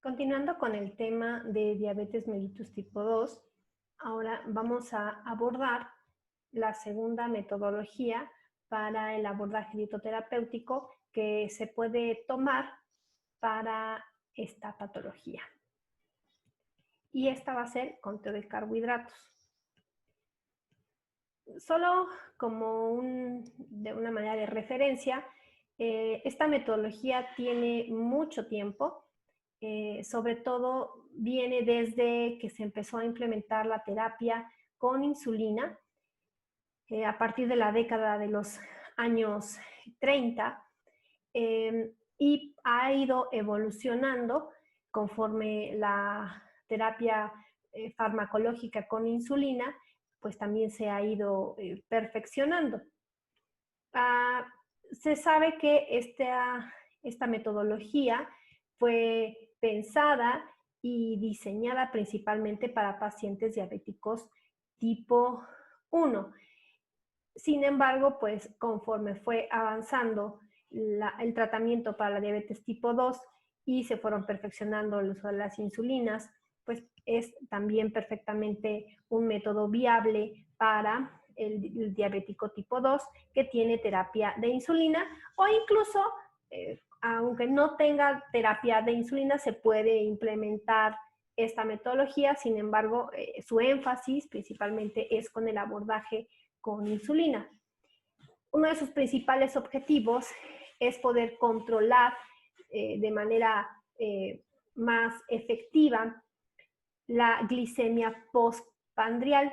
Continuando con el tema de diabetes mellitus tipo 2, ahora vamos a abordar la segunda metodología para el abordaje dietoterapéutico que se puede tomar para esta patología. Y esta va a ser conteo de carbohidratos. Solo como de una manera de referencia, esta metodología tiene mucho tiempo. Sobre todo viene desde que se empezó a implementar la terapia con insulina a partir de la década de los años 30 y ha ido evolucionando conforme la terapia farmacológica con insulina, pues también se ha ido perfeccionando. Se sabe que esta metodología fue pensada y diseñada principalmente para pacientes diabéticos tipo 1. Sin embargo, pues conforme fue avanzando el tratamiento para la diabetes tipo 2 y se fueron perfeccionando el uso de las insulinas, pues es también perfectamente un método viable para el diabético tipo 2 que tiene terapia de insulina o incluso, aunque no tenga terapia de insulina, se puede implementar esta metodología. Sin embargo, su énfasis principalmente es con el abordaje con insulina. Uno de sus principales objetivos es poder controlar de manera más efectiva la glicemia postprandial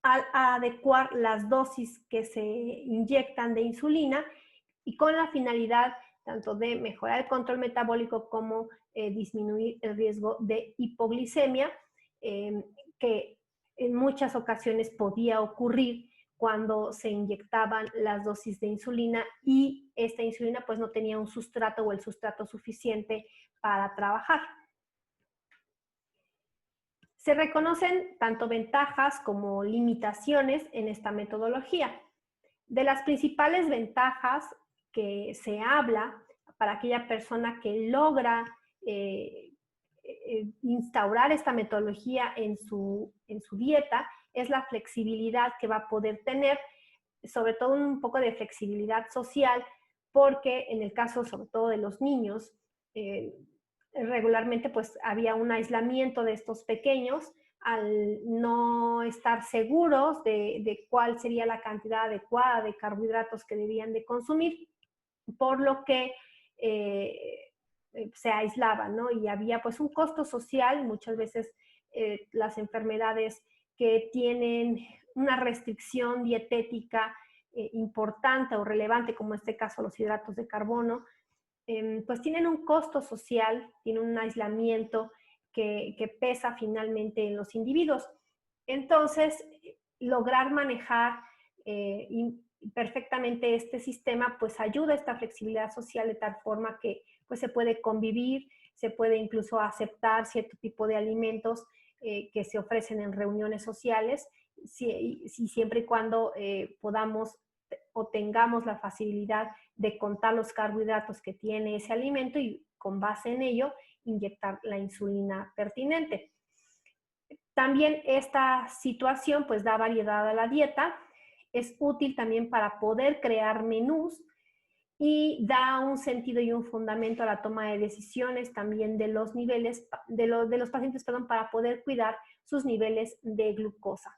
al adecuar las dosis que se inyectan de insulina y con la finalidad tanto de mejorar el control metabólico como disminuir el riesgo de hipoglicemia, que en muchas ocasiones podía ocurrir cuando se inyectaban las dosis de insulina y esta insulina pues no tenía un sustrato o el sustrato suficiente para trabajar. Se reconocen tanto ventajas como limitaciones en esta metodología. De las principales ventajas que se habla para aquella persona que logra instaurar esta metodología en su dieta es la flexibilidad que va a poder tener, sobre todo un poco de flexibilidad social, porque en el caso sobre todo de los niños, regularmente pues había un aislamiento de estos pequeños al no estar seguros de cuál sería la cantidad adecuada de carbohidratos que debían de consumir, por lo que se aislaban, ¿no? Y había pues un costo social, muchas veces las enfermedades que tienen una restricción dietética importante o relevante, como en este caso los hidratos de carbono, pues tienen un costo social, tienen un aislamiento que pesa finalmente en los individuos. Entonces, lograr manejar perfectamente este sistema, pues ayuda a esta flexibilidad social de tal forma que pues se puede convivir, se puede incluso aceptar cierto tipo de alimentos que se ofrecen en reuniones sociales, siempre y cuando podamos o tengamos la facilidad de contar los carbohidratos que tiene ese alimento y con base en ello inyectar la insulina pertinente. También esta situación pues da variedad a la dieta, es útil también para poder crear menús y da un sentido y un fundamento a la toma de decisiones también de los niveles, de los pacientes, perdón, para poder cuidar sus niveles de glucosa.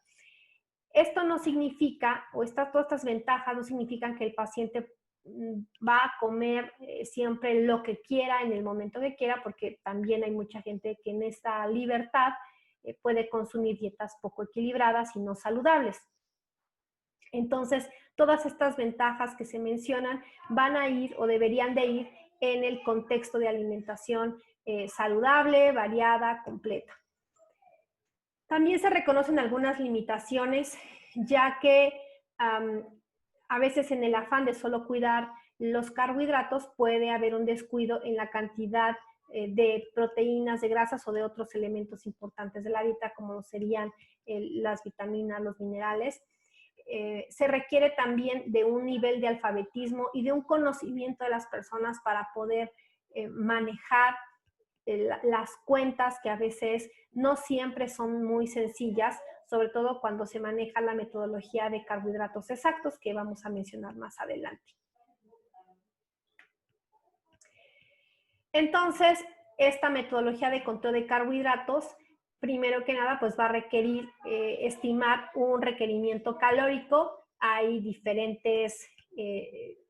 Esto no significa, o todas estas ventajas no significan que el paciente va a comer siempre lo que quiera en el momento que quiera, porque también hay mucha gente que en esta libertad puede consumir dietas poco equilibradas y no saludables. Entonces, todas estas ventajas que se mencionan van a ir o deberían de ir en el contexto de alimentación saludable, variada, completa. También se reconocen algunas limitaciones, ya que a veces en el afán de solo cuidar los carbohidratos puede haber un descuido en la cantidad de proteínas, de grasas o de otros elementos importantes de la dieta, como serían las vitaminas, los minerales. Se requiere también de un nivel de alfabetismo y de un conocimiento de las personas para poder manejar las cuentas que a veces no siempre son muy sencillas, sobre todo cuando se maneja la metodología de carbohidratos exactos que vamos a mencionar más adelante. Entonces, esta metodología de conteo de carbohidratos, primero que nada, pues va a requerir estimar un requerimiento calórico. Hay diferentes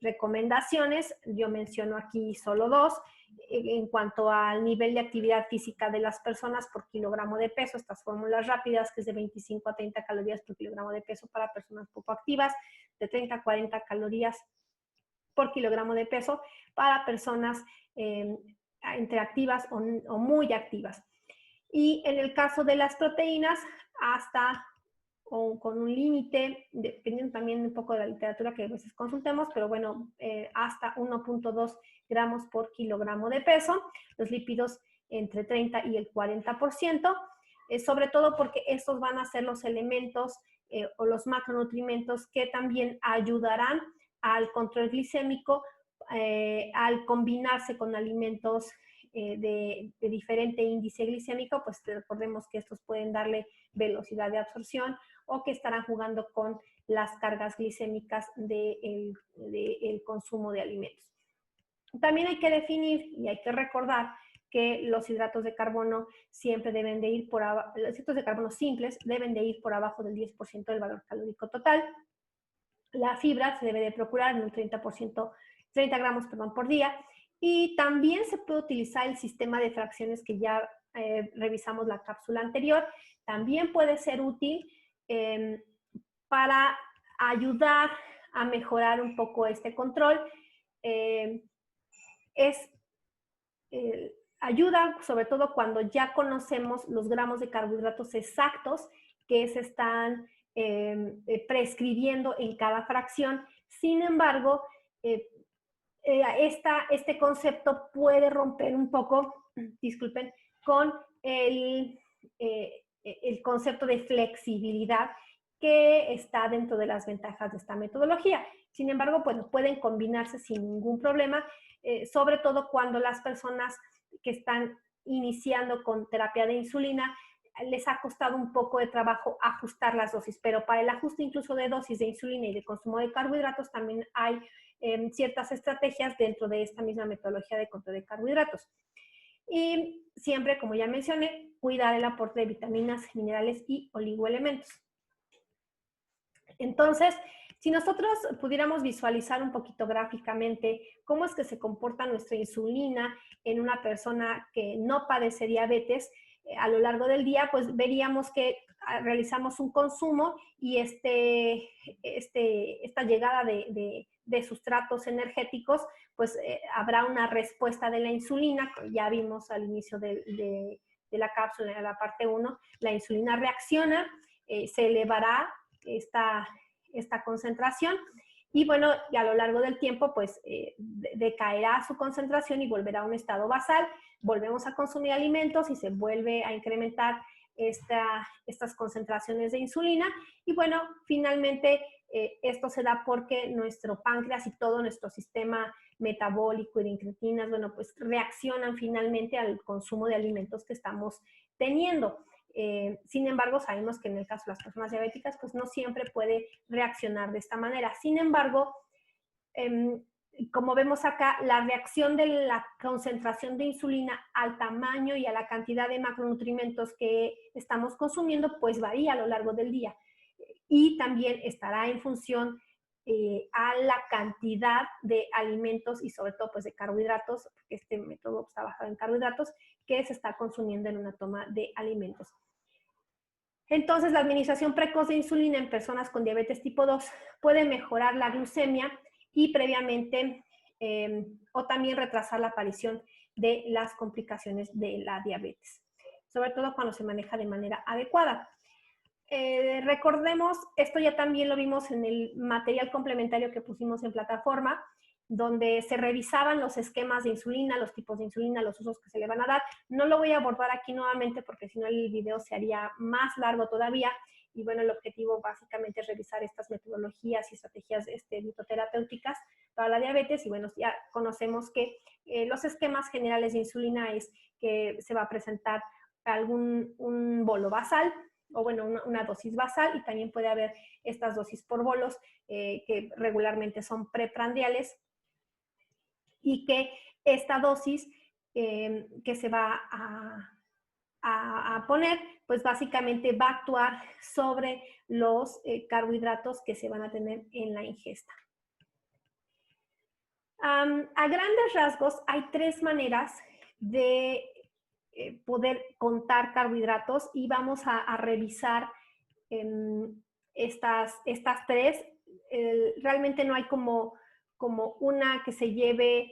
recomendaciones, yo menciono aquí solo dos. En cuanto al nivel de actividad física de las personas por kilogramo de peso, estas fórmulas rápidas, que es de 25 a 30 calorías por kilogramo de peso para personas poco activas, de 30 a 40 calorías por kilogramo de peso para personas entre activas o muy activas. Y en el caso de las proteínas, hasta o con un límite, dependiendo también un poco de la literatura que a veces consultemos, pero bueno, hasta 1.2 gramos por kilogramo de peso, los lípidos entre 30 y el 40%, sobre todo porque estos van a ser los elementos o los macronutrientes que también ayudarán al control glicémico al combinarse con alimentos de diferente índice glicémico, pues recordemos que estos pueden darle velocidad de absorción o que estarán jugando con las cargas glicémicas del consumo de alimentos. También hay que definir y hay que recordar que los hidratos de carbono siempre deben de ir por abajo, los hidratos de carbono simples deben de ir por abajo del 10% del valor calórico total. La fibra se debe de procurar en un 30%, 30 gramos por día. Y también se puede utilizar el sistema de fracciones que ya revisamos la cápsula anterior. También puede ser útil para ayudar a mejorar un poco este control. Ayuda sobre todo cuando ya conocemos los gramos de carbohidratos exactos que se están prescribiendo en cada fracción. Sin embargo, este concepto puede romper un poco, disculpen, con el concepto de flexibilidad que está dentro de las ventajas de esta metodología. Sin embargo, bueno, pueden combinarse sin ningún problema, sobre todo cuando las personas que están iniciando con terapia de insulina les ha costado un poco de trabajo ajustar las dosis, pero para el ajuste incluso de dosis de insulina y de consumo de carbohidratos también hay ciertas estrategias dentro de esta misma metodología de conteo de carbohidratos. Y siempre, como ya mencioné, cuidar el aporte de vitaminas, minerales y oligoelementos. Entonces, si nosotros pudiéramos visualizar un poquito gráficamente cómo es que se comporta nuestra insulina en una persona que no padece diabetes a lo largo del día, pues veríamos que realizamos un consumo y esta llegada de sustratos energéticos, pues habrá una respuesta de la insulina, que ya vimos al inicio de la cápsula, en la parte 1, la insulina reacciona, se elevará esta concentración y bueno, y a lo largo del tiempo pues decaerá su concentración y volverá a un estado basal, volvemos a consumir alimentos y se vuelve a incrementar estas concentraciones de insulina y bueno, finalmente esto se da porque nuestro páncreas y todo nuestro sistema metabólico y de incretinas, bueno, pues reaccionan finalmente al consumo de alimentos que estamos teniendo. Sin embargo, sabemos que en el caso de las personas diabéticas, pues no siempre puede reaccionar de esta manera. Sin embargo, como vemos acá, la reacción de la concentración de insulina al tamaño y a la cantidad de macronutrientes que estamos consumiendo, pues varía a lo largo del día. Y también estará en función a la cantidad de alimentos y sobre todo pues de carbohidratos, porque este método está basado en carbohidratos, que se está consumiendo en una toma de alimentos. Entonces, la administración precoz de insulina en personas con diabetes tipo 2 puede mejorar la glucemia y previamente o también retrasar la aparición de las complicaciones de la diabetes, sobre todo cuando se maneja de manera adecuada. Recordemos, esto ya también lo vimos en el material complementario que pusimos en plataforma, donde se revisaban los esquemas de insulina, los tipos de insulina, los usos que se le van a dar. No lo voy a abordar aquí nuevamente porque si no el video se haría más largo todavía. y bueno, el objetivo básicamente es revisar estas metodologías y estrategias dietoterapéuticas para la diabetes. Y bueno, ya conocemos que los esquemas generales de insulina es que se va a presentar un bolo basal, o bueno, una dosis basal, y también puede haber estas dosis por bolos que regularmente son preprandiales, y que esta dosis que se va a poner, pues básicamente va a actuar sobre los carbohidratos que se van a tener en la ingesta. A grandes rasgos, hay 3 maneras de poder contar carbohidratos, y vamos a revisar estas 3. Realmente no hay como una que se lleve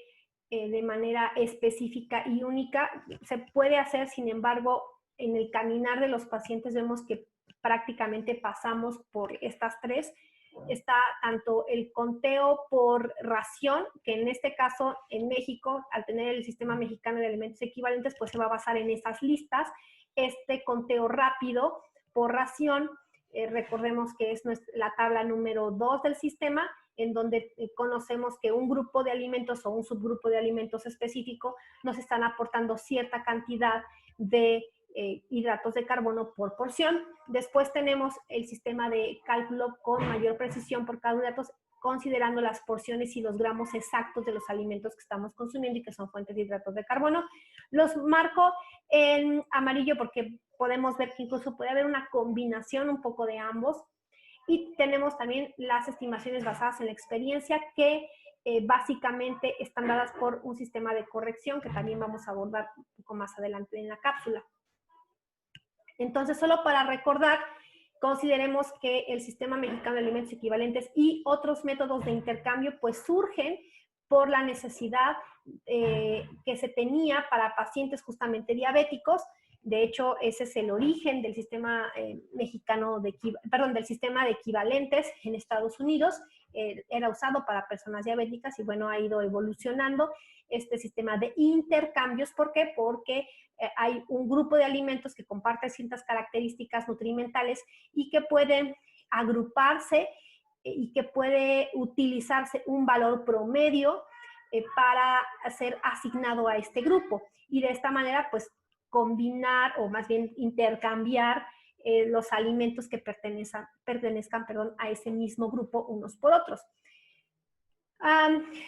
de manera específica y única. Se puede hacer, sin embargo, en el caminar de los pacientes vemos que prácticamente pasamos por estas 3. Está tanto el conteo por ración, que en este caso en México, al tener el Sistema Mexicano de Alimentos Equivalentes, pues se va a basar en esas listas. Este conteo rápido por ración, recordemos que es la tabla número 2 del sistema, en donde conocemos que un grupo de alimentos o un subgrupo de alimentos específico nos están aportando cierta cantidad de hidratos de carbono por porción. Después tenemos el sistema de cálculo con mayor precisión por carbohidratos, considerando las porciones y los gramos exactos de los alimentos que estamos consumiendo y que son fuentes de hidratos de carbono. Los marco en amarillo porque podemos ver que incluso puede haber una combinación un poco de ambos. Y tenemos también las estimaciones basadas en la experiencia, que básicamente están dadas por un sistema de corrección que también vamos a abordar un poco más adelante en la cápsula. Entonces, solo para recordar, consideremos que el Sistema Mexicano de Alimentos Equivalentes y otros métodos de intercambio pues surgen por la necesidad que se tenía para pacientes justamente diabéticos. De hecho, ese es el origen del sistema del sistema de equivalentes en Estados Unidos. Era usado para personas diabéticas y bueno, ha ido evolucionando este sistema de intercambios. ¿Por qué? Porque hay un grupo de alimentos que comparten ciertas características nutrimentales y que pueden agruparse y que puede utilizarse un valor promedio para ser asignado a este grupo. Y de esta manera, pues, combinar o más bien intercambiar los alimentos que pertenezcan a ese mismo grupo unos por otros.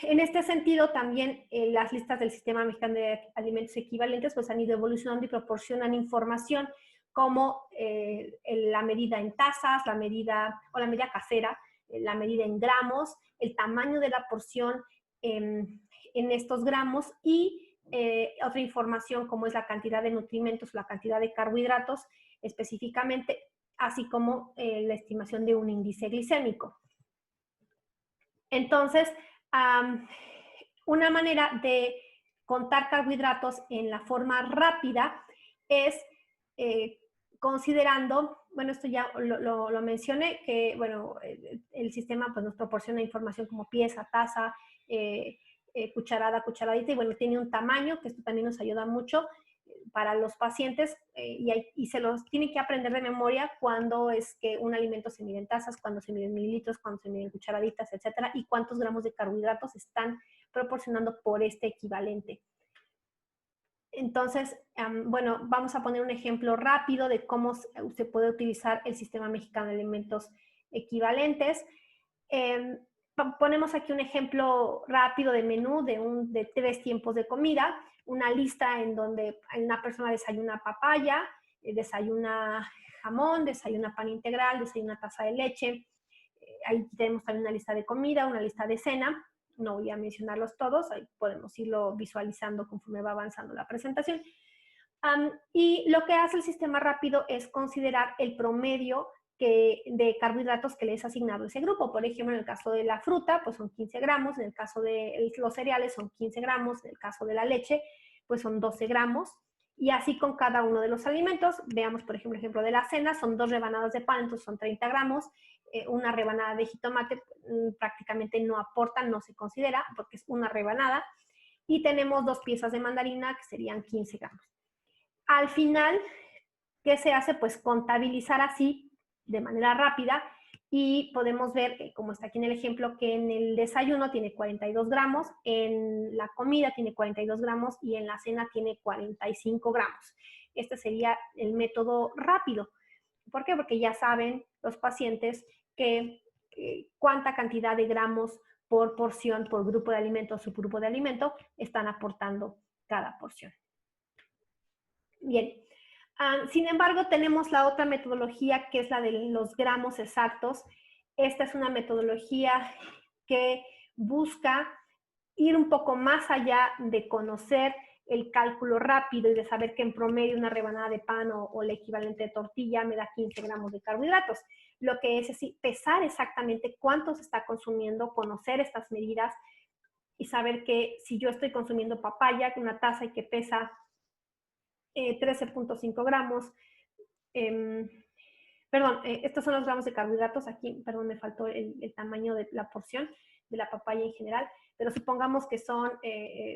En este sentido, también las listas del Sistema Mexicano de Alimentos Equivalentes pues han ido evolucionando y proporcionan información como la medida en tazas, la medida casera, la medida en gramos, el tamaño de la porción en estos gramos, y otra información como es la cantidad de nutrimentos, la cantidad de carbohidratos específicamente, así como la estimación de un índice glicémico. Entonces, una manera de contar carbohidratos en la forma rápida es considerando, bueno, esto ya lo mencioné, que bueno, el sistema pues nos proporciona información como pieza, taza, cucharada, cucharadita, y bueno, tiene un tamaño, que esto también nos ayuda mucho para los pacientes, y se los tienen que aprender de memoria cuando es que un alimento se mide en tazas, cuando se mide en mililitros, cuando se mide en cucharaditas, etcétera, y cuántos gramos de carbohidratos están proporcionando por este equivalente. Entonces, bueno, vamos a poner un ejemplo rápido de cómo se puede utilizar el Sistema Mexicano de Alimentos Equivalentes. Ponemos aquí un ejemplo rápido de menú de 3 tiempos de comida, una lista en donde una persona desayuna papaya, desayuna jamón, desayuna pan integral, desayuna taza de leche. Ahí tenemos también una lista de comida, una lista de cena. No voy a mencionarlos todos, ahí podemos irlo visualizando conforme va avanzando la presentación. Y lo que hace el sistema rápido es considerar el promedio de carbohidratos que le es asignado a ese grupo. Por ejemplo, en el caso de la fruta, pues son 15 gramos, en el caso de los cereales son 15 gramos, en el caso de la leche, pues son 12 gramos, y así con cada uno de los alimentos. Veamos, por ejemplo, el ejemplo de la cena, son 2 rebanadas de pan, entonces son 30 gramos, una rebanada de jitomate prácticamente no aporta, no se considera, porque es una rebanada, y tenemos 2 piezas de mandarina, que serían 15 gramos. Al final, ¿qué se hace? Pues contabilizar así de manera rápida y podemos ver, como está aquí en el ejemplo, que en el desayuno tiene 42 gramos, en la comida tiene 42 gramos y en la cena tiene 45 gramos. Este sería el método rápido. ¿Por qué? Porque ya saben los pacientes que cuánta cantidad de gramos por porción, por grupo de alimento o subgrupo de alimento están aportando cada porción. Bien. Sin embargo, tenemos la otra metodología que es la de los gramos exactos. Esta es una metodología que busca ir un poco más allá de conocer el cálculo rápido y de saber que en promedio una rebanada de pan o el equivalente de tortilla me da 15 gramos de carbohidratos. Lo que es así, pesar exactamente cuánto se está consumiendo, conocer estas medidas y saber que si yo estoy consumiendo papaya, una taza y que pesa 13.5 gramos, perdón, estos son los gramos de carbohidratos, aquí, perdón, me faltó el tamaño de la porción de la papaya en general, pero supongamos que son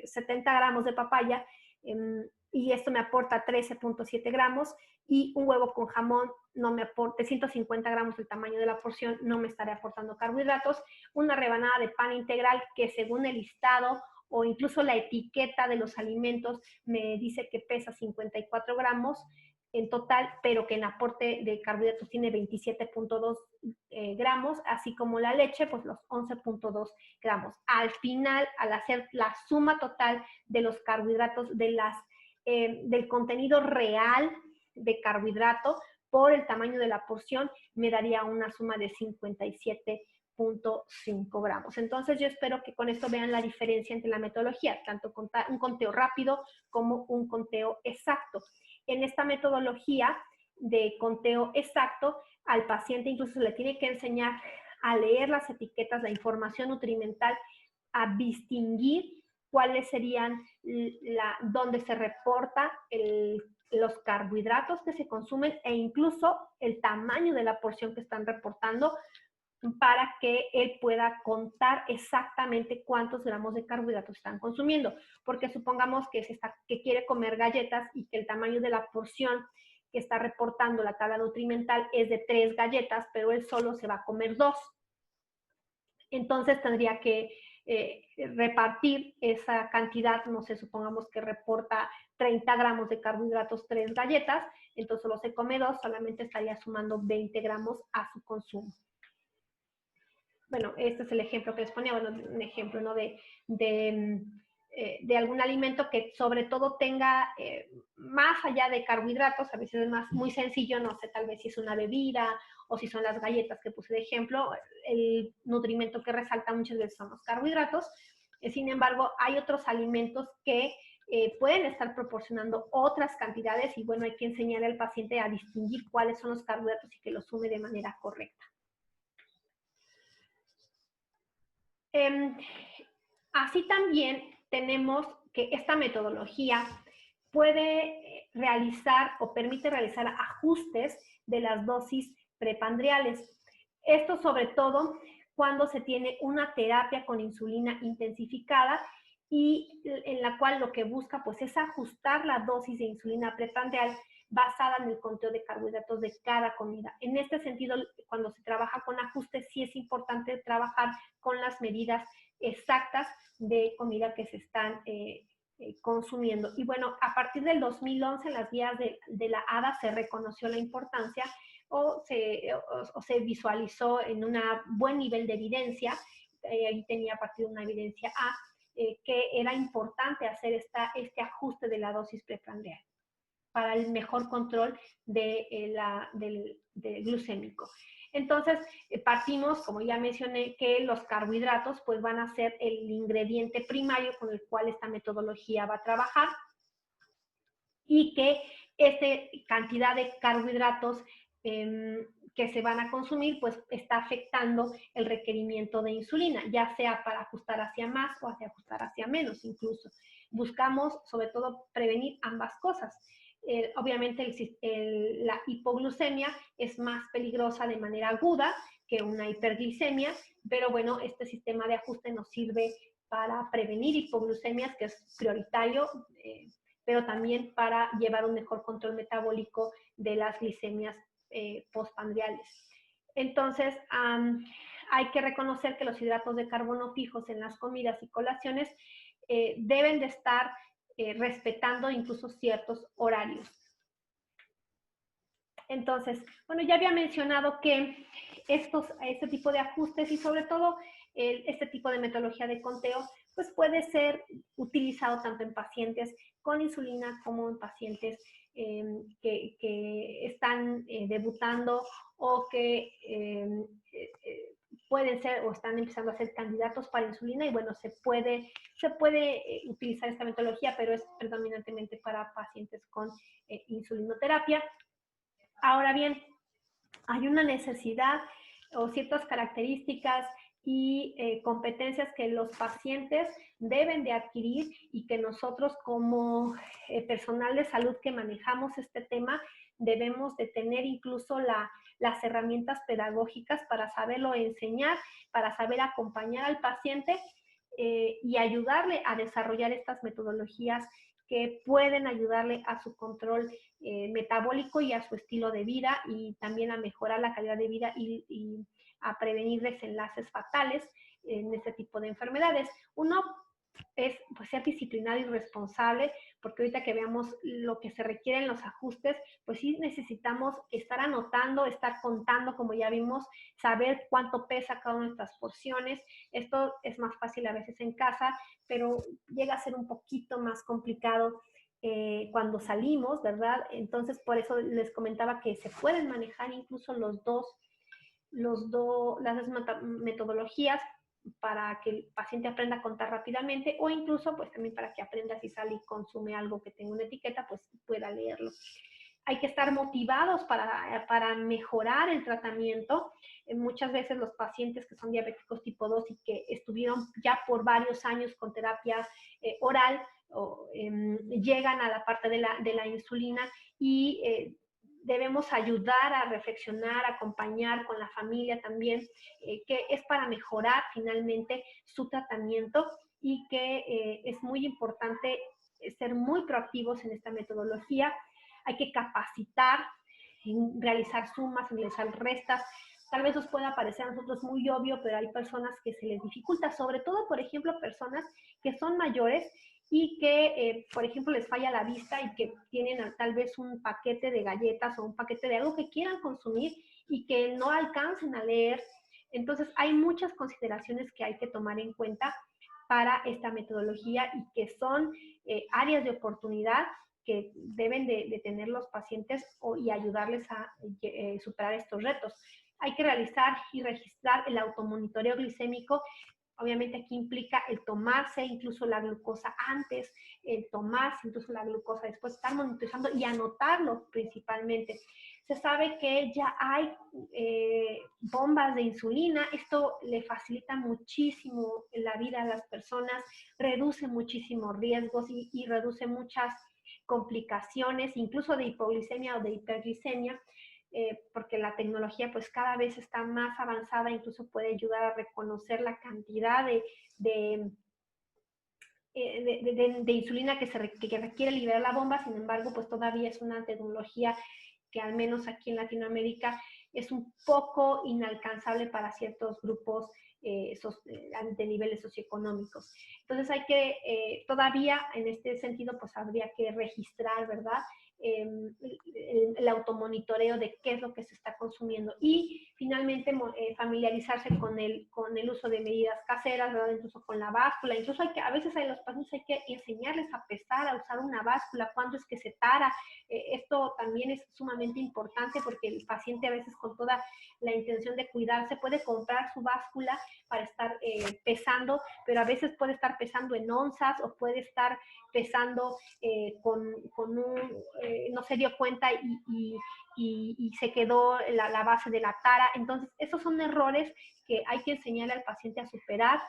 70 gramos de papaya y esto me aporta 13.7 gramos y un huevo con jamón no me aporta, 150 gramos el tamaño de la porción, no me estaré aportando carbohidratos, una rebanada de pan integral que según el listado o incluso la etiqueta de los alimentos me dice que pesa 54 gramos en total, pero que en aporte de carbohidratos tiene 27.2 gramos, así como la leche, pues los 11.2 gramos. Al final, al hacer la suma total de los carbohidratos, del contenido real de carbohidrato por el tamaño de la porción, me daría una suma de 57.5 gramos. Entonces yo espero que con esto vean la diferencia entre la metodología, tanto un conteo rápido como un conteo exacto. En esta metodología de conteo exacto, al paciente incluso se le tiene que enseñar a leer las etiquetas, la información nutrimental, a distinguir cuáles serían donde se reporta los carbohidratos que se consumen e incluso el tamaño de la porción que están reportando para que él pueda contar exactamente cuántos gramos de carbohidratos están consumiendo. Porque supongamos que quiere comer galletas y que el tamaño de la porción que está reportando la tabla nutrimental es de 3 galletas, pero él solo se va a comer 2. Entonces tendría que repartir esa cantidad, no sé, supongamos que reporta 30 gramos de carbohidratos 3 galletas, entonces solo se come 2, solamente estaría sumando 20 gramos a su consumo. Bueno, este es el ejemplo que les ponía, bueno, un ejemplo, ¿no? de algún alimento que sobre todo tenga más allá de carbohidratos, a veces es muy sencillo, no sé, tal vez si es una bebida o si son las galletas que puse de ejemplo, el nutrimento que resalta muchas veces son los carbohidratos. Sin embargo, hay otros alimentos que pueden estar proporcionando otras cantidades y bueno, hay que enseñarle al paciente a distinguir cuáles son los carbohidratos y que los sume de manera correcta. Así también tenemos que esta metodología puede realizar o permite realizar ajustes de las dosis prepandriales. Esto sobre todo cuando se tiene una terapia con insulina intensificada y en la cual lo que busca pues es ajustar la dosis de insulina prepandrial basada en el conteo de carbohidratos de cada comida. En este sentido, cuando se trabaja con ajustes, sí es importante trabajar con las medidas exactas de comida que se están consumiendo. Y bueno, a partir del 2011 en las guías de la ADA se reconoció la importancia o se visualizó en un buen nivel de evidencia, ahí tenía a partir de una evidencia A, que era importante hacer este ajuste de la dosis preprandial para el mejor control del glucémico. Entonces, partimos, como ya mencioné, que los carbohidratos pues van a ser el ingrediente primario con el cual esta metodología va a trabajar y que esta cantidad de carbohidratos que se van a consumir pues está afectando el requerimiento de insulina, ya sea para ajustar hacia más o hacia ajustar hacia menos incluso. Buscamos sobre todo prevenir ambas cosas. Obviamente la hipoglucemia es más peligrosa de manera aguda que una hiperglicemia, pero bueno, este sistema de ajuste nos sirve para prevenir hipoglucemias, que es prioritario, pero también para llevar un mejor control metabólico de las glicemias postprandiales. Entonces, hay que reconocer que los hidratos de carbono fijos en las comidas y colaciones deben de estar respetando incluso ciertos horarios. Entonces, bueno, ya había mencionado que este tipo de ajustes y sobre todo este tipo de metodología de conteo, pues puede ser utilizado tanto en pacientes con insulina como en pacientes que están debutando o que pueden ser o están empezando a ser candidatos para insulina y bueno, se puede utilizar esta metodología, pero es predominantemente para pacientes con insulinoterapia. Ahora bien, hay una necesidad o ciertas características y competencias que los pacientes deben de adquirir y que nosotros como personal de salud que manejamos este tema debemos de tener incluso las herramientas pedagógicas para saberlo enseñar, para saber acompañar al paciente y ayudarle a desarrollar estas metodologías que pueden ayudarle a su control metabólico y a su estilo de vida y también a mejorar la calidad de vida y a prevenir desenlaces fatales en este tipo de enfermedades. Uno es pues, ser disciplinado y responsable, porque ahorita que veamos lo que se requiere en los ajustes, pues sí necesitamos estar anotando, estar contando, como ya vimos, saber cuánto pesa cada una de estas porciones. Esto es más fácil a veces en casa, pero llega a ser un poquito más complicado cuando salimos, ¿verdad? Entonces, por eso les comentaba que se pueden manejar incluso las metodologías para que el paciente aprenda a contar rápidamente o incluso pues también para que aprenda si sale y consume algo que tenga una etiqueta, pues pueda leerlo. Hay que estar motivados para mejorar el tratamiento. Muchas veces los pacientes que son diabéticos tipo 2 y que estuvieron ya por varios años con terapia oral, llegan a la parte de la insulina y debemos ayudar a reflexionar, acompañar con la familia también, que es para mejorar finalmente su tratamiento y que es muy importante ser muy proactivos en esta metodología. Hay que capacitar, en realizar sumas, en realizar restas. Tal vez nos pueda parecer a nosotros muy obvio, pero hay personas que se les dificulta, sobre todo, por ejemplo, personas que son mayores y que, por ejemplo, les falla la vista y que tienen tal vez un paquete de galletas o un paquete de algo que quieran consumir y que no alcancen a leer. Entonces, hay muchas consideraciones que hay que tomar en cuenta para esta metodología y que son áreas de oportunidad que deben de tener los pacientes y ayudarles a superar estos retos. Hay que realizar y registrar el automonitoreo glicémico. Obviamente aquí implica el tomarse incluso la glucosa antes, el tomarse incluso la glucosa después, estar monitorizando y anotarlo principalmente. Se sabe que ya hay bombas de insulina, esto le facilita muchísimo la vida a las personas, reduce muchísimos riesgos y reduce muchas complicaciones, incluso de hipoglicemia o de hiperglicemia, porque la tecnología pues cada vez está más avanzada, incluso puede ayudar a reconocer la cantidad de insulina que requiere liberar la bomba. Sin embargo, pues todavía es una tecnología que al menos aquí en Latinoamérica es un poco inalcanzable para ciertos grupos de niveles socioeconómicos. Entonces hay que, todavía en este sentido, pues habría que registrar, ¿verdad? El automonitoreo de qué es lo que se está consumiendo y finalmente familiarizarse con el uso de medidas caseras, ¿verdad? Incluso con la báscula, incluso a veces a los pacientes hay que enseñarles a pesar, a usar una báscula, cuándo es que se tara. Esto también es sumamente importante porque el paciente a veces con toda la intención de cuidarse puede comprar su báscula para estar pesando, pero a veces puede estar pesando en onzas o puede estar pesando no se dio cuenta y se quedó la base de la tara. Entonces, esos son errores que hay que enseñarle al paciente a superar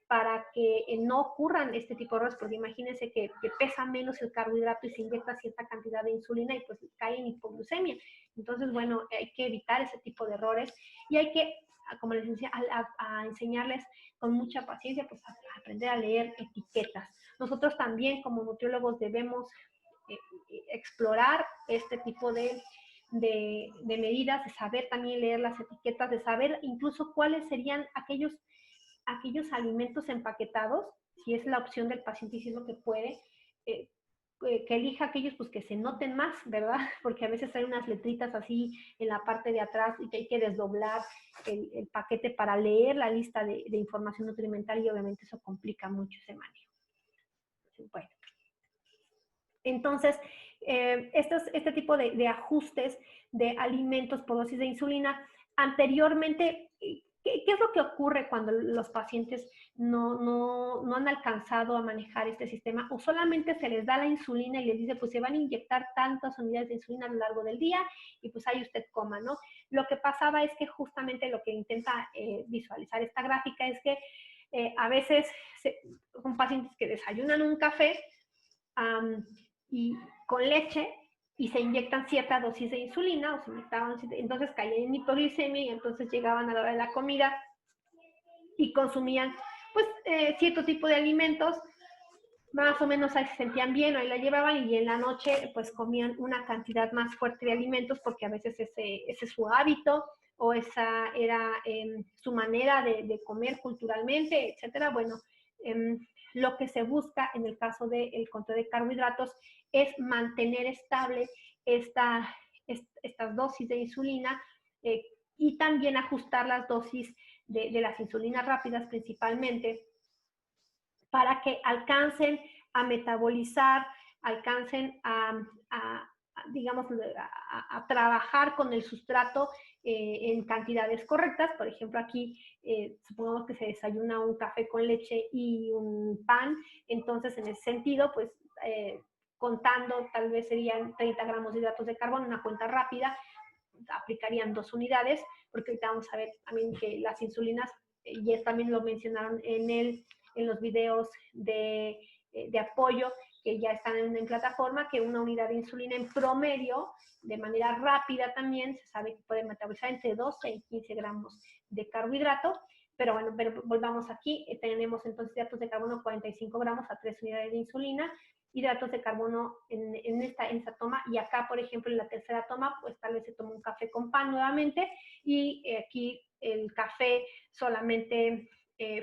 para que no ocurran este tipo de errores, porque imagínense que pesa menos el carbohidrato y se inyecta cierta cantidad de insulina y pues cae en hipoglucemia. Entonces, bueno, hay que evitar ese tipo de errores y hay que, como les decía, a enseñarles con mucha paciencia, pues a aprender a leer etiquetas. Nosotros también como nutriólogos debemos explorar este tipo de de medidas, de saber también leer las etiquetas, de saber incluso cuáles serían aquellos alimentos empaquetados, si es la opción del paciente y si es lo que puede, eh, que elija aquellos pues que se noten más, ¿verdad? Porque a veces hay unas letritas así en la parte de atrás y que hay que desdoblar el paquete para leer la lista de información nutrimental y obviamente eso complica mucho ese manejo. Bueno, entonces, este tipo de ajustes de alimentos por dosis de insulina, anteriormente, ¿qué es lo que ocurre cuando los pacientes no han alcanzado a manejar este sistema? O solamente se les da la insulina y les dice, pues se van a inyectar tantas unidades de insulina a lo largo del día y pues ahí usted coma, ¿no? Lo que pasaba es que justamente lo que intenta visualizar esta gráfica es que a veces son pacientes que desayunan un café, y con leche y se inyectan cierta dosis de insulina, o se inyectaban, entonces caían en hipoglicemia y entonces llegaban a la hora de la comida y consumían pues cierto tipo de alimentos, más o menos ahí se sentían bien, ahí la llevaban y en la noche pues comían una cantidad más fuerte de alimentos porque a veces ese es su hábito o esa era su manera de comer culturalmente, etcétera. Bueno, lo que se busca en el caso del control de carbohidratos es mantener estable estas dosis de insulina y también ajustar las dosis de las insulinas rápidas principalmente para que alcancen a metabolizar, alcancen digamos, a trabajar con el sustrato en cantidades correctas. Por ejemplo, aquí supongamos que se desayuna un café con leche y un pan, entonces en ese sentido, pues contando tal vez serían 30 gramos de hidratos de carbono, una cuenta rápida, aplicarían 2 unidades, porque ahorita vamos a ver también que las insulinas, y también lo mencionaron en los videos de apoyo que ya están en plataforma, que una unidad de insulina en promedio, de manera rápida también, se sabe que puede metabolizar entre 12 y 15 gramos de carbohidrato. Pero bueno, volvamos aquí, tenemos entonces hidratos de carbono 45 gramos a 3 unidades de insulina, hidratos de carbono en esta toma, y acá, por ejemplo, en la tercera toma, pues tal vez se toma un café con pan nuevamente, y aquí el café solamente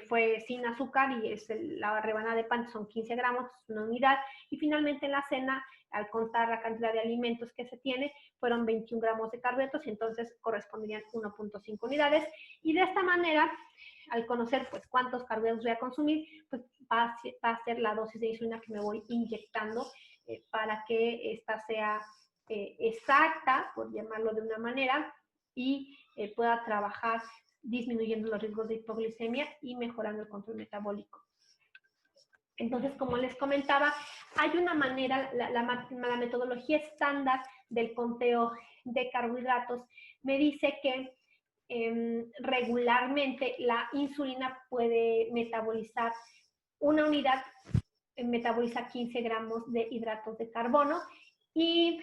fue sin azúcar y la rebanada de pan son 15 gramos, una unidad, y finalmente en la cena, al contar la cantidad de alimentos que se tiene, fueron 21 gramos de carbohidratos y entonces corresponderían 1.5 unidades, y de esta manera, al conocer pues cuántos carbohidratos voy a consumir, pues va a ser la dosis de insulina que me voy inyectando para que esta sea exacta, por llamarlo de una manera, y pueda trabajar disminuyendo los riesgos de hipoglicemia y mejorando el control metabólico. Entonces, como les comentaba, hay una manera, la metodología estándar del conteo de carbohidratos me dice que regularmente la insulina puede metabolizar una unidad, metaboliza 15 gramos de hidratos de carbono, y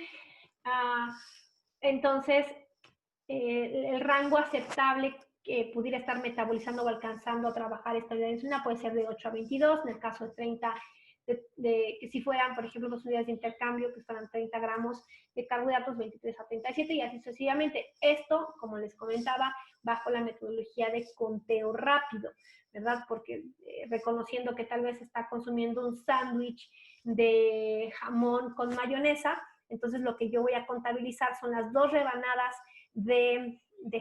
entonces el rango aceptable que pudiera estar metabolizando o alcanzando a trabajar esta unidad de insulina puede ser de 8 a 22, en el caso de 30, que si fueran, por ejemplo, 2 unidades de intercambio, que fueran 30 gramos de carbohidratos, 23 a 37, y así sucesivamente. Esto, como les comentaba, bajo la metodología de conteo rápido, ¿verdad? Porque reconociendo que tal vez está consumiendo un sándwich de jamón con mayonesa, entonces lo que yo voy a contabilizar son las 2 rebanadas de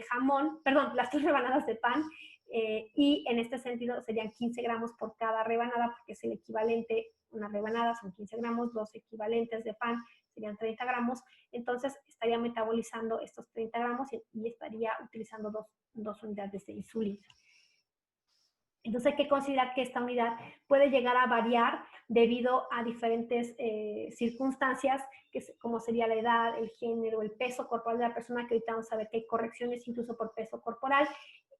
jamón, perdón, las 2 rebanadas de pan, y en este sentido serían 15 gramos por cada rebanada, porque es el equivalente, una rebanada son 15 gramos, 2 equivalentes de pan serían 30 gramos, entonces estaría metabolizando estos 30 gramos y estaría utilizando 2 unidades de insulina. Entonces hay que considerar que esta unidad puede llegar a variar debido a diferentes circunstancias, como sería la edad, el género, el peso corporal de la persona, que ahorita vamos a ver que hay correcciones incluso por peso corporal,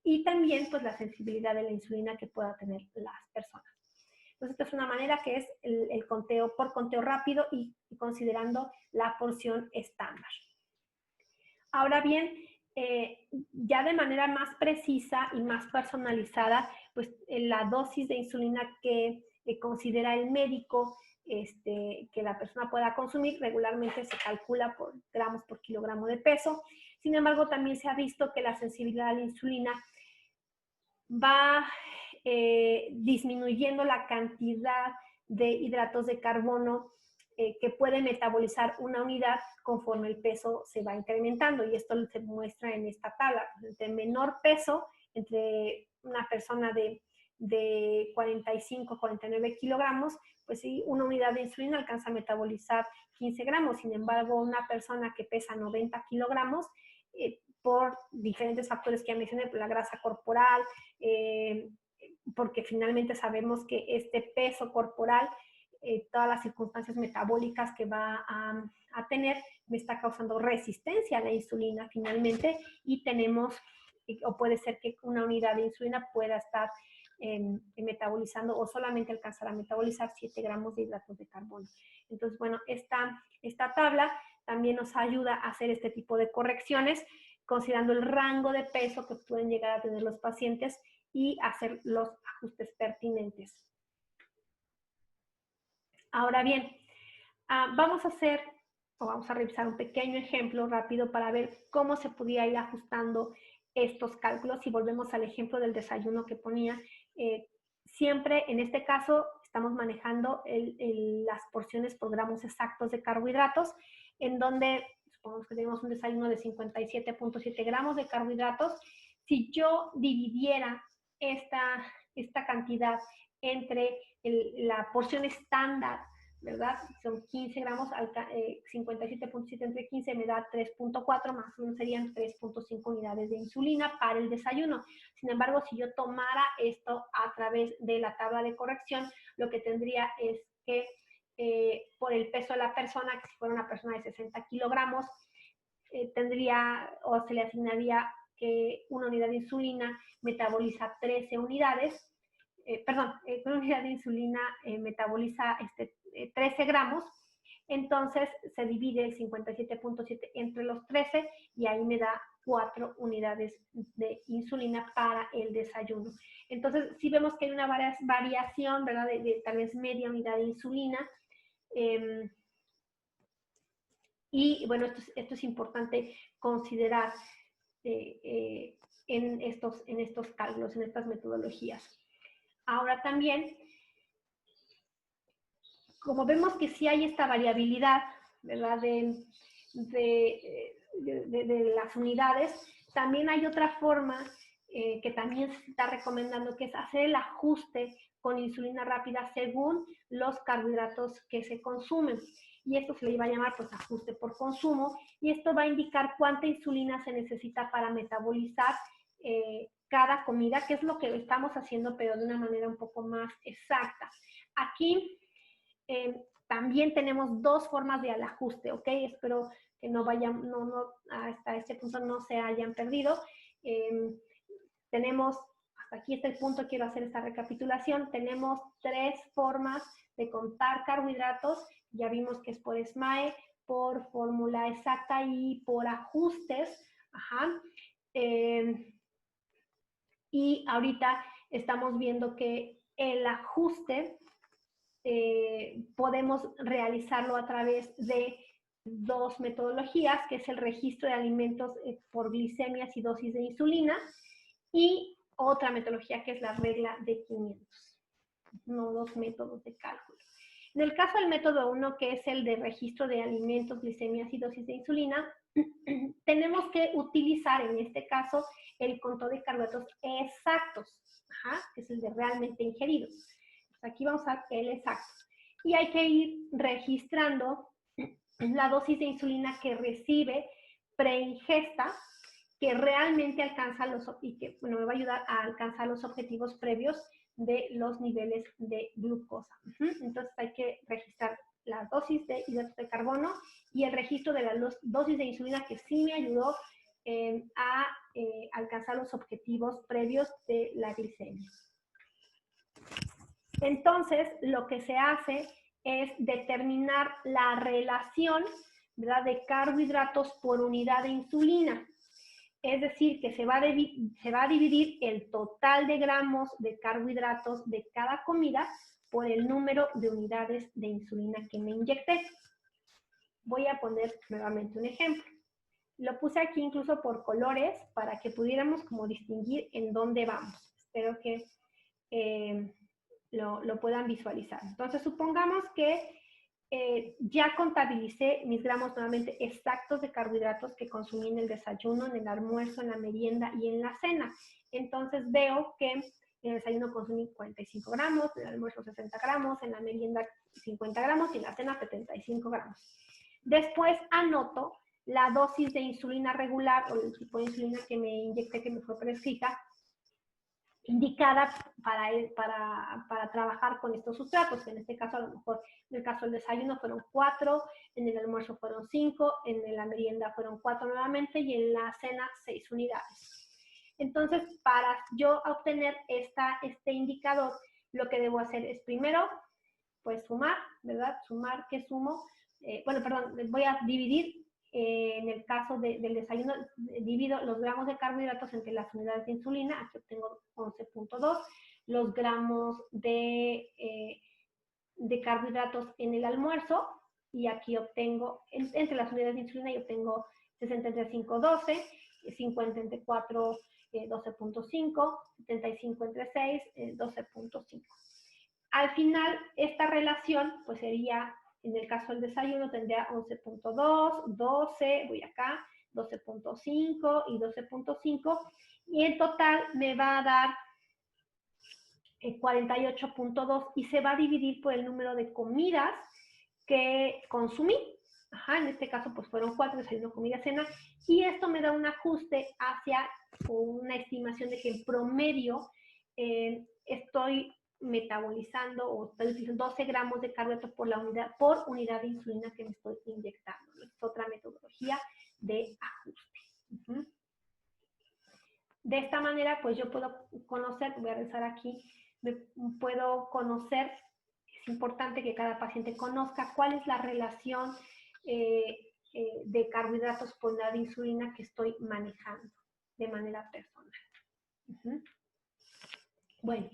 y también pues la sensibilidad de la insulina que puedan tener las personas. Entonces esta es una manera que es el conteo por conteo rápido y considerando la porción estándar. Ahora bien, ya de manera más precisa y más personalizada, pues la dosis de insulina que considera el médico que la persona pueda consumir. Regularmente se calcula por gramos por kilogramo de peso. Sin embargo, también se ha visto que la sensibilidad a la insulina va disminuyendo la cantidad de hidratos de carbono que puede metabolizar una unidad conforme el peso se va incrementando, y esto se muestra en esta tabla. Entre menor peso, entre una persona de 45 a 49 kilogramos, pues sí, una unidad de insulina alcanza a metabolizar 15 gramos. Sin embargo, una persona que pesa 90 kilogramos, por diferentes factores que ya mencioné, la grasa corporal, porque finalmente sabemos que este peso corporal, todas las circunstancias metabólicas que va a tener, me está causando resistencia a la insulina finalmente, y tenemos, o puede ser que una unidad de insulina pueda estar metabolizando o solamente alcanzar a metabolizar 7 gramos de hidratos de carbono. Entonces, bueno, esta tabla también nos ayuda a hacer este tipo de correcciones, considerando el rango de peso que pueden llegar a tener los pacientes y hacer los ajustes pertinentes. Ahora bien, vamos a revisar un pequeño ejemplo rápido para ver cómo se podría ir ajustando estos cálculos. Si volvemos al ejemplo del desayuno que ponía, siempre en este caso estamos manejando las porciones por gramos exactos de carbohidratos, en donde supongamos que tenemos un desayuno de 57.7 gramos de carbohidratos. Si yo dividiera esta cantidad entre la porción estándar, ¿verdad? Son 15 gramos, 57.7 entre 15 me da 3.4, más o menos serían 3.5 unidades de insulina para el desayuno. Sin embargo, si yo tomara esto a través de la tabla de corrección, lo que tendría es que por el peso de la persona, que si fuera una persona de 60 kilogramos, tendría o se le asignaría que una unidad de insulina metaboliza 13 unidades, una unidad de insulina metaboliza 13 gramos, entonces se divide el 57.7 entre los 13 y ahí me da 4 unidades de insulina para el desayuno. Entonces, sí vemos que hay una variación, ¿verdad? De tal vez media unidad de insulina. Y bueno, esto es importante considerar en estos cálculos, en estas metodologías. Ahora también, como vemos que sí hay esta variabilidad, ¿verdad? De las unidades, también hay otra forma que también se está recomendando, que es hacer el ajuste con insulina rápida según los carbohidratos que se consumen. Y esto se le iba a llamar pues ajuste por consumo, y esto va a indicar cuánta insulina se necesita para metabolizar cada comida, que es lo que estamos haciendo, pero de una manera un poco más exacta. Aquí también tenemos dos formas de ajuste, ¿ok? Espero que hasta este punto no se hayan perdido. Tenemos, hasta aquí está el punto, quiero hacer esta recapitulación. Tenemos 3 formas de contar carbohidratos. Ya vimos que es por SMAE, por fórmula exacta y por ajustes. Ajá. Y ahorita estamos viendo que el ajuste podemos realizarlo a través de 2 metodologías, que es el registro de alimentos por glicemias y dosis de insulina, y otra metodología que es la regla de 500. No 2 métodos de cálculo. En el caso del método 1, que es el de registro de alimentos, glicemias y dosis de insulina, tenemos que utilizar en este caso el conteo de carbohidratos exactos, que es el de realmente ingeridos. Pues aquí vamos a ver el exacto. Y hay que ir registrando la dosis de insulina que recibe preingesta, que realmente alcanza me va a ayudar a alcanzar los objetivos previos de los niveles de glucosa. Entonces hay que registrar la dosis de hidratos de carbono y el registro de la dosis de insulina, que sí me ayudó a alcanzar los objetivos previos de la glicemia. Entonces, lo que se hace es determinar la relación, ¿verdad?, de carbohidratos por unidad de insulina. Es decir, que se va a dividir el total de gramos de carbohidratos de cada comida por el número de unidades de insulina que me inyecté. Voy a poner nuevamente un ejemplo. Lo puse aquí incluso por colores para que pudiéramos como distinguir en dónde vamos. Espero que lo puedan visualizar. Entonces, supongamos que ya contabilicé mis gramos nuevamente exactos de carbohidratos que consumí en el desayuno, en el almuerzo, en la merienda y en la cena. Entonces veo que en el desayuno consumí 45 gramos, en el almuerzo 60 gramos, en la merienda 50 gramos y en la cena 75 gramos. Después anoto la dosis de insulina regular o el tipo de insulina que me inyecté, que me fue prescrita, indicada para trabajar con estos sustratos, que en este caso a lo mejor en el caso del desayuno fueron 4, en el almuerzo fueron 5, en la merienda fueron 4 nuevamente y en la cena 6 unidades. Entonces, para yo obtener este indicador, lo que debo hacer es primero, pues sumar, ¿verdad? Sumar, ¿qué sumo? Voy a dividir. En el caso del desayuno, divido los gramos de carbohidratos entre las unidades de insulina. Aquí obtengo 11.2. Los gramos de carbohidratos en el almuerzo. Y aquí obtengo, entre las unidades de insulina, y obtengo 60 entre 5, 12. 50 entre 4, 12.5. 75 entre 6, 12.5. Al final, esta relación, pues sería... En el caso del desayuno tendría 11.2, 12, voy acá, 12.5 y 12.5. Y en total me va a dar 48.2 y se va a dividir por el número de comidas que consumí. En este caso pues fueron 4, desayuno, comida, cena. Y esto me da un ajuste hacia una estimación de que en promedio estoy metabolizando o estoy utilizando 12 gramos de carbohidratos por unidad de insulina que me estoy inyectando. Es otra metodología de ajuste. De esta manera, pues yo puedo conocer, voy a regresar aquí, puedo conocer, es importante que cada paciente conozca cuál es la relación de carbohidratos por unidad de insulina que estoy manejando de manera personal. Bueno.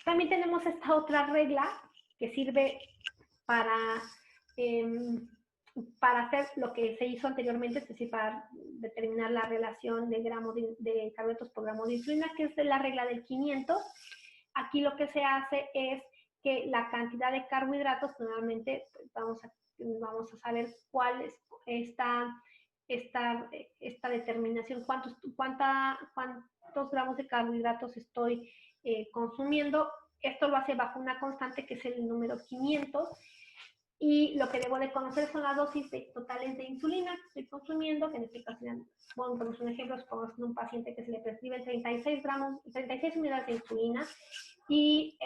También tenemos esta otra regla que sirve para hacer lo que se hizo anteriormente, es decir, para determinar la relación de gramos de carbohidratos por gramo de insulina, que es de la regla del 500. Aquí lo que se hace es que la cantidad de carbohidratos, nuevamente vamos a saber cuál es esta determinación, cuántos gramos de carbohidratos estoy consumiendo. Esto lo hace bajo una constante que es el número 500 y lo que debo de conocer son las dosis totales de insulina que estoy consumiendo, que en este caso, bueno, por un ejemplo, supongamos un paciente que se le prescribe 36 unidades de insulina y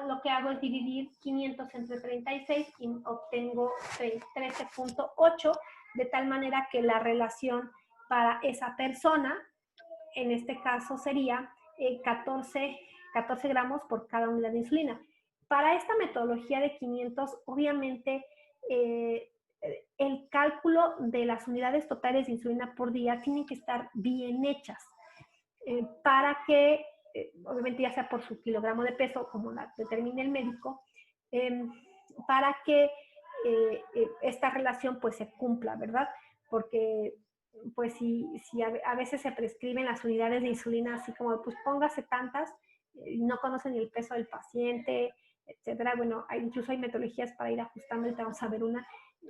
lo que hago es dividir 500 entre 36 y obtengo 13.8, de tal manera que la relación para esa persona, en este caso sería 14 gramos por cada unidad de insulina. Para esta metodología de 500, obviamente, el cálculo de las unidades totales de insulina por día tienen que estar bien hechas para que, obviamente ya sea por su kilogramo de peso, como la determine el médico, para que esta relación pues se cumpla, ¿verdad? Porque pues si a veces se prescriben las unidades de insulina así como, pues póngase tantas, no conocen ni el peso del paciente, etcétera. Bueno, incluso hay metodologías para ir ajustando, y vamos a ver una,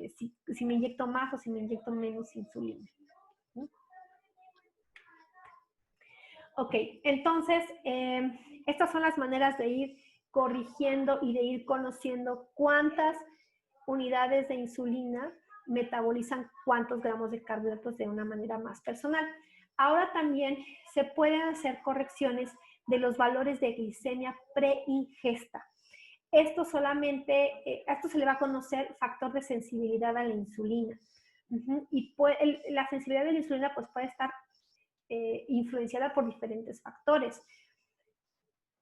si me inyecto más o si me inyecto menos insulina. Ok, entonces, estas son las maneras de ir corrigiendo y de ir conociendo cuántas unidades de insulina metabolizan cuántos gramos de carbohidratos de una manera más personal. Ahora también se pueden hacer correcciones de los valores de glicemia pre-ingesta. Esto esto se le va a conocer factor de sensibilidad a la insulina. Y la sensibilidad de la insulina pues puede estar influenciada por diferentes factores.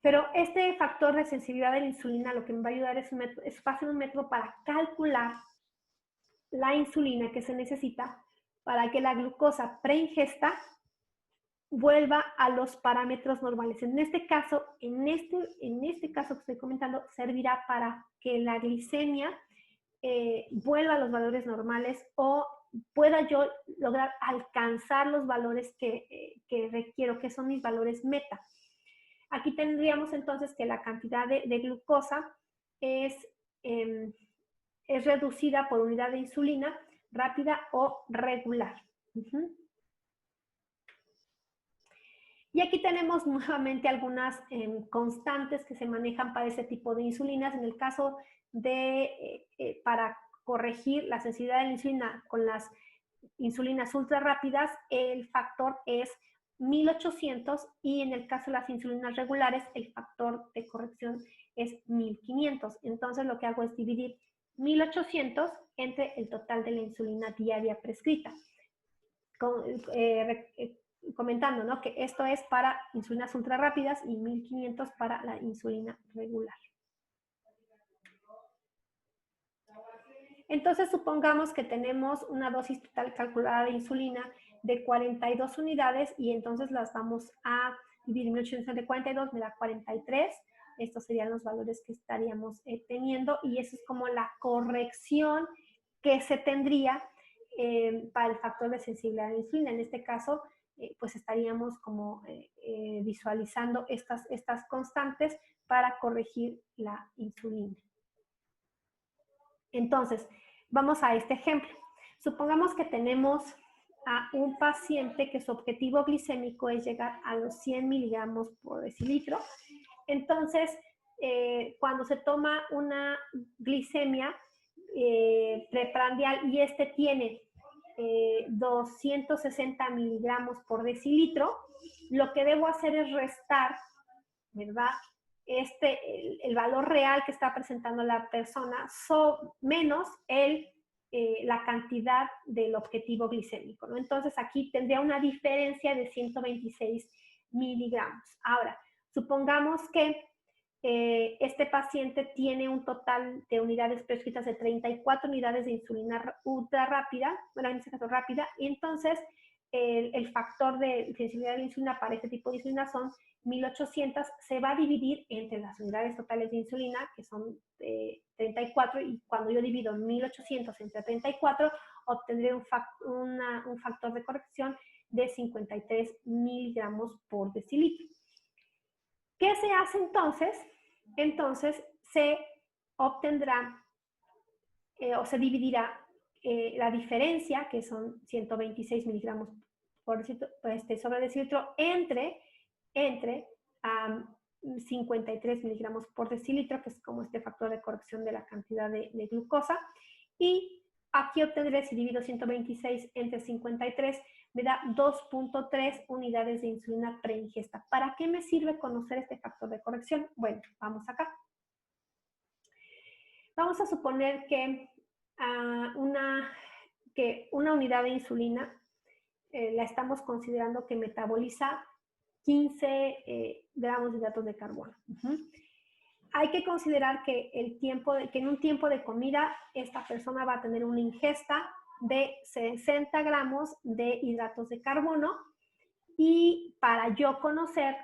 Pero este factor de sensibilidad de la insulina lo que me va a ayudar es un método para calcular la insulina que se necesita para que la glucosa preingesta vuelva a los parámetros normales. En este caso, en este caso que estoy comentando, servirá para que la glicemia vuelva a los valores normales o pueda yo lograr alcanzar los valores que requiero, que son mis valores meta. Aquí tendríamos entonces que la cantidad de glucosa es reducida por unidad de insulina rápida o regular. Y aquí tenemos nuevamente algunas constantes que se manejan para ese tipo de insulinas. En el caso de, para corregir la sensibilidad de la insulina con las insulinas ultra rápidas, el factor es 1800 y en el caso de las insulinas regulares, el factor de corrección es 1500. Entonces lo que hago es dividir 1800 entre el total de la insulina diaria prescrita. Comentando, ¿no? Que esto es para insulinas ultra rápidas y 1500 para la insulina regular. Entonces, supongamos que tenemos una dosis total calculada de insulina de 42 unidades y entonces las vamos a dividir 1800 entre 42, me da 43. Estos serían los valores que estaríamos teniendo y eso es como la corrección que se tendría para el factor de sensibilidad a la insulina. En este caso, pues estaríamos como visualizando estas constantes para corregir la insulina. Entonces, vamos a este ejemplo. Supongamos que tenemos a un paciente que su objetivo glicémico es llegar a los 100 miligramos por decilitro. Entonces, cuando se toma una glicemia preprandial y este tiene 260 miligramos por decilitro, lo que debo hacer es restar, ¿verdad? El valor real que está presentando la persona menos la cantidad del objetivo glicémico, ¿no? Entonces aquí tendría una diferencia de 126 miligramos. Ahora, supongamos que este paciente tiene un total de unidades prescritas de 34 unidades de insulina ultra rápida, bueno, en este caso rápida, y entonces el factor de sensibilidad de la insulina para este tipo de insulina son 1800, se va a dividir entre las unidades totales de insulina, que son 34, y cuando yo divido 1800 entre 34, obtendré un factor de corrección de 53 miligramos por decilitro. ¿Qué se hace entonces? Entonces se obtendrá o se dividirá la diferencia, que son 126 miligramos sobre decilitro, entre 53 miligramos por decilitro, que es como este factor de corrección de la cantidad de glucosa. Y aquí obtendré, si divido 126 entre 53, me da 2.3 unidades de insulina preingesta. ¿Para qué me sirve conocer este factor de corrección? Bueno, vamos acá. Vamos a suponer que una unidad de insulina la estamos considerando que metaboliza 15 gramos de hidratos de carbono. Hay que considerar que en un tiempo de comida esta persona va a tener una ingesta de 60 gramos de hidratos de carbono y para yo conocer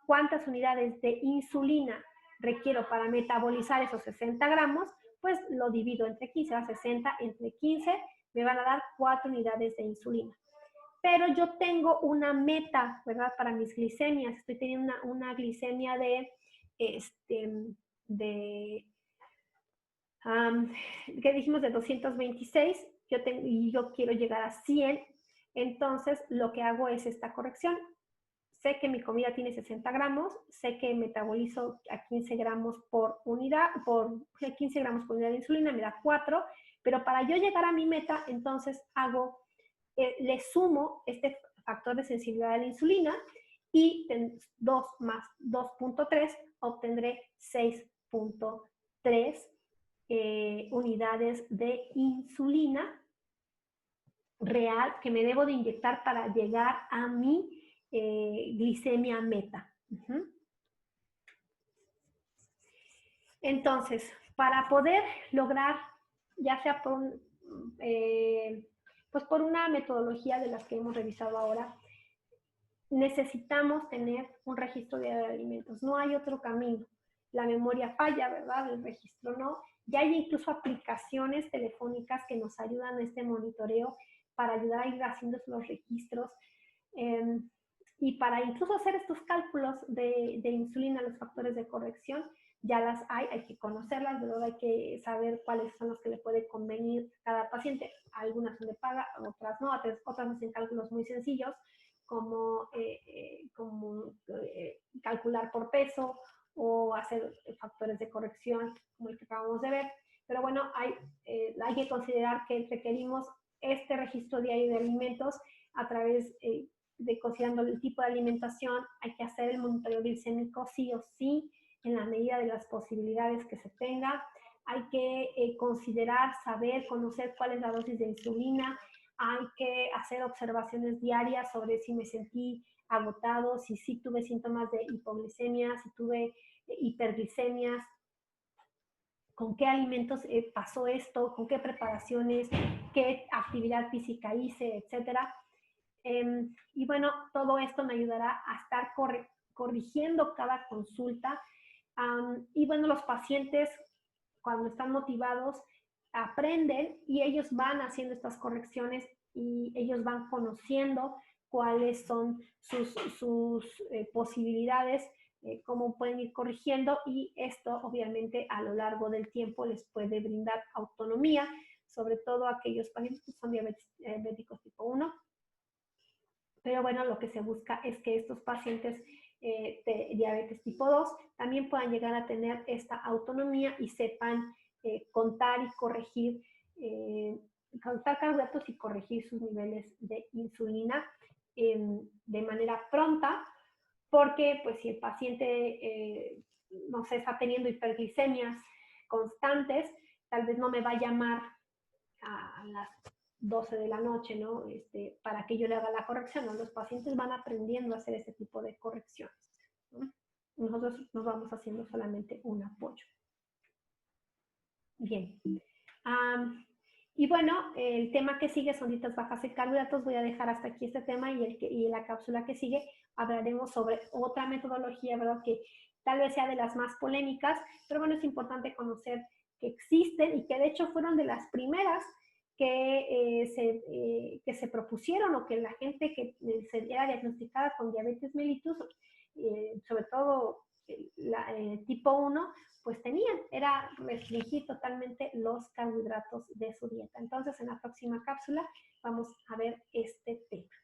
cuántas unidades de insulina requiero para metabolizar esos 60 gramos, pues lo divido entre 15, a 60 entre 15, me van a dar 4 unidades de insulina. Pero yo tengo una meta, ¿verdad? Para mis glicemias, estoy teniendo una glicemia ¿qué dijimos? De 226, y yo quiero llegar a 100, entonces lo que hago es esta corrección. Sé que mi comida tiene 60 gramos, sé que metabolizo a 15 gramos por unidad, 15 gramos por unidad de insulina, me da 4, pero para yo llegar a mi meta, entonces le sumo este factor de sensibilidad a la insulina y 2 más 2.3 obtendré 6.3 unidades de insulina real que me debo de inyectar para llegar a mi glicemia meta. Entonces, para poder lograr, ya sea pues por una metodología de las que hemos revisado ahora, necesitamos tener un registro diario de alimentos. No hay otro camino. La memoria falla, ¿verdad? El registro no. Ya hay incluso aplicaciones telefónicas que nos ayudan a este monitoreo para ayudar a ir haciendo los registros eh, y para incluso hacer estos cálculos de insulina, los factores de corrección. Ya las hay que conocerlas, ¿verdad? Hay que saber cuáles son los que le puede convenir a cada paciente. Algunas son de paga, otras no, otras hacen cálculos muy sencillos, como calcular por peso o hacer factores de corrección, como el que acabamos de ver. Pero bueno, hay que considerar que requerimos este registro diario de alimentos a través de considerando el tipo de alimentación. Hay que hacer el monitoreo glicémico sí o sí, en la medida de las posibilidades que se tenga. Hay que considerar, saber, conocer cuál es la dosis de insulina. Hay que hacer observaciones diarias sobre si me sentí agotado, si sí tuve síntomas de hipoglicemia, si tuve hiperglicemias, con qué alimentos pasó esto, con qué preparaciones, qué actividad física hice, etcétera. Y bueno, todo esto me ayudará a estar corrigiendo cada consulta. Y bueno, los pacientes, cuando están motivados, aprenden y ellos van haciendo estas correcciones y ellos van conociendo cuáles son sus posibilidades, cómo pueden ir corrigiendo, y esto obviamente a lo largo del tiempo les puede brindar autonomía, sobre todo a aquellos pacientes que son diabéticos tipo 1. Pero bueno, lo que se busca es que estos pacientes de diabetes tipo 2 también puedan llegar a tener esta autonomía y sepan contar y corregir, contar carbohidratos y corregir sus niveles de insulina de manera pronta, porque pues si el paciente, no sé, está teniendo hiperglicemias constantes, tal vez no me va a llamar a las 12 de la noche, ¿no? Para que yo le haga la corrección, ¿no? Los pacientes van aprendiendo a hacer ese tipo de correcciones, ¿no? Nosotros nos vamos haciendo solamente un apoyo. Bien. Y bueno, el tema que sigue son dietas bajas en carbohidratos. Voy a dejar hasta aquí este tema, y la cápsula que sigue hablaremos sobre otra metodología, ¿verdad? Que tal vez sea de las más polémicas, pero bueno, es importante conocer que existen y que de hecho fueron de las primeras que se propusieron, o que la gente que se era diagnosticada con diabetes mellitus, sobre todo tipo 1, pues era restringir totalmente los carbohidratos de su dieta. Entonces, en la próxima cápsula vamos a ver este tema.